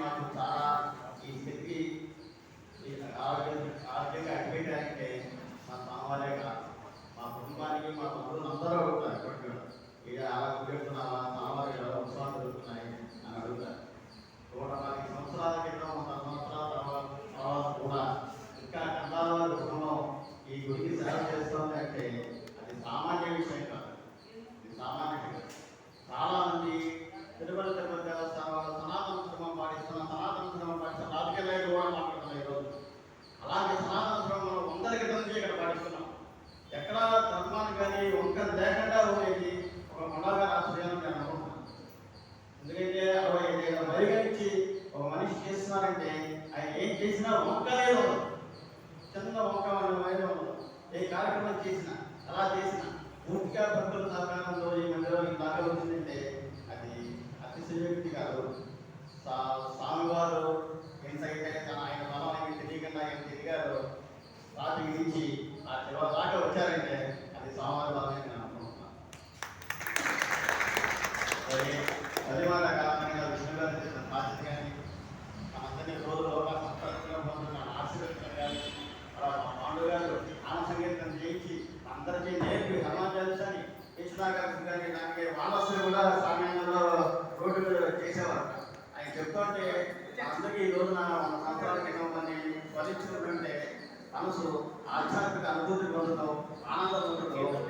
మాకు చాలా ఈ శక్తి ఈ ఆరోగ్యంగా అడిగేయడానికి మా స్వామివారే కాదు, మా కుటుంబానికి మా బంధువులు అందరూ అడుగుతారు. ఇప్పటికీ ఇక అలా పెడుతున్నావా స్వామివారి ఉత్సవాలు జరుగుతున్నాయి అని అడుగుతారు. 140 సంవత్సరాల క్రితం 100 సంవత్సరాల తర్వాత కూడా ఇంకా కందాల కుటుంబం ఈ గుడికి సేవ చేస్తుంది అంటే అది సామాన్య విషయం కాదు. ఇది సామాన్య విషయం. చాలా మంది తిరుమల తిరుపతి దేవస్థానం సనాతన ధర్మం పాటిస్తున్న రాజకీయ నాయకులు కూడా మాట్లాడుతున్నాం ఈరోజు. అలాగే సనాతన ధర్మంలో 100 క్రితం నుంచి ఇక్కడ పాటిస్తున్నాం. ఎక్కడ ధర్మాన్ని కానీ వంకలు లేకుండా ఉండేది ఒక కొండగా ఆశ్రయాన్ని నేను అనుకుంటున్నాను. ఎందుకంటే 65 పరిగణించి ఒక మనిషి చేస్తున్నారంటే ఆయన ఏం చేసినా వంకలే ఉండదు, చిన్న వంక అనేది ఉండదు. ఏ కార్యక్రమం చేసినా అలా చేసినా పూర్తిగా భక్తుల సహకారంలో ఈ మందిరం దాకా వచ్చిందంటే అది అతిశయోక్తి కాదు. స్వామివారు ఎంతైతే ఆయన బలం ఆయన తెలియకుండా ఆయన తిరిగారు రాత్రి నుంచి ఆ చివరి దాకా వచ్చారంటే అది స్వామివారి బలమే నేను అనుకుంటున్నాను. ధన్యవాద కారణంగా విష్ణు గారు చేసిన బాధ్యత కానీ మనందరినీ రోజులు ఆశీర్వదించడం కానీ అలా మా పాండు గారు ఆన సంగీతం చేయించి అందరికీ నేర్పి సమాజాన్ని ఇచ్చినాగారు కానీ దానికి వానసులు కూడా సామాన్యంలో రోడ్డు మీద చేసేవారు. ఆయన చెప్తుంటే అందరికీ ఈ రోజున 100 సంవత్సరాల క్రితం కొన్ని స్మరించుకుంటుంటే మనసు ఆధ్యాత్మిక అనుభూతి పొందుతాం, ఆనందం పొందుతాం.